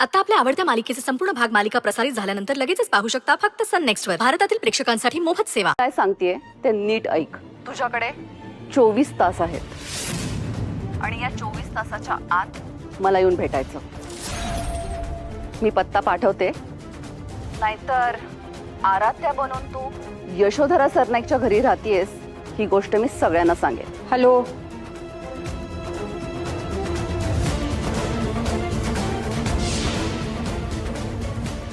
आता आपल्या आवडत्या मालिकेचे संपूर्ण भाग मालिका प्रसारित झाल्यानंतर लगेचच पाहू शकता फक्त सन नेक्स्ट वर. भारतातील प्रेक्षकांसाठी मोफत सेवा. काय सांगतेय ते नीट ऐक. तुझ्याकडे 24 तास आहेत आणि या 24 तासाच्या आत मला येऊन भेटायचं. मी पत्ता पाठवते. नाहीतर आराध्या बनून तू यशोधरा सरनाईकच्या घरी राहतेस ही गोष्ट मी सगळ्यांना सांगेन. हॅलो,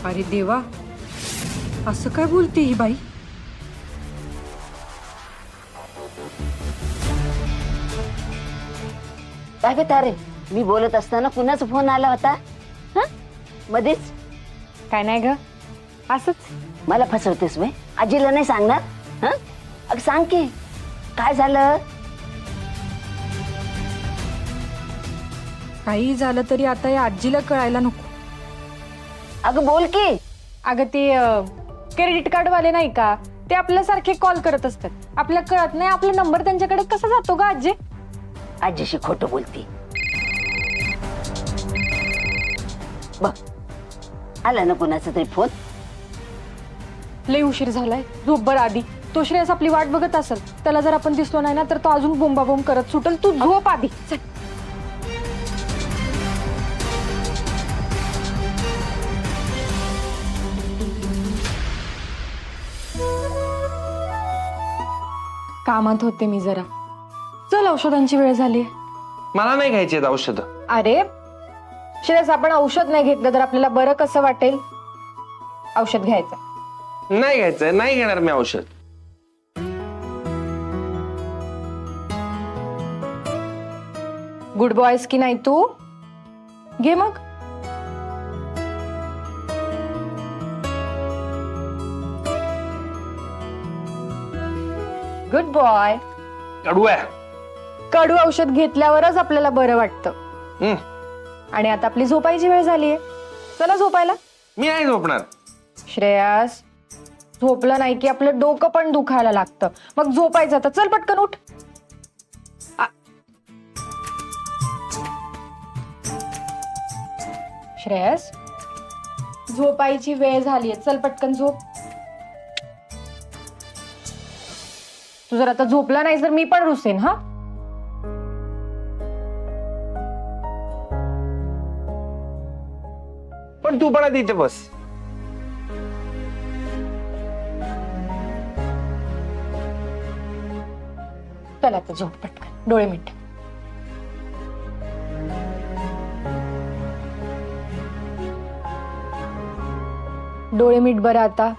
अरे देवा, असं काय बोलते ही बाई? काय ग तारे, मी बोलत असताना कुणाचा फोन आला होता? हं? मध्येच काय नाही ग, असंच. मला फसवतेस वे? आजीला नाही सांगणार? हं? अगं सांग की काय झालं? काही झालं तरी आता या आजीला कळायला नको. अगं बोल की. अगं ते क्रेडिट कार्ड वाले नाही का, ते आपल्यासारखे कॉल करत असतात. आपल्याला कळत नाही आपला नंबर त्यांच्याकडे कसा जातो ग आजी? आजीशी खोटं बोलती. बघ आला ना कुणाचा तरी फोन. लय उशीर झालाय, झोप बरं आधी. तो श्रेयस आपली वाट बघत असेल. त्याला जर आपण दिसलो नाही ना तर तो अजून बोंबाबोंब करत सुटल. तू झोप आधी, चल. कामात होते मी जरा. चल, औषधांची वेळ झाली. मला नाही घ्यायची औषध. अरे श्रेयस, आपण औषध नाही घेतलं तर आपल्याला बरं कसं वाटेल? औषध घ्यायचं. नाही घ्यायचंय, नाही घेणार मी औषध. गुड बॉयज की नाही तू? घे मग. Good boy. कडू आहे. कडू औषध घेतल्यावरच आपल्याला बरं वाटतं. हम्म, आणि आता आपली झोपायची वेळ झालीये. चला झोपायला. मी नाही झोपणार. श्रेयस, झोपलं नाही की आपलं डोकं पण दुखायला लागतं. मग झोपायचं. तर चल पटकन उठ. श्रेयस, झोपायची वेळ झालीये. चल पटकन झोप. तू जर आता झोपला नाही तर मी पण रुसेन. हा, पण तू पण आधी इथे बस. चल आता झोप पटकन. डोळे मिट. डोळे मिट बरं आता.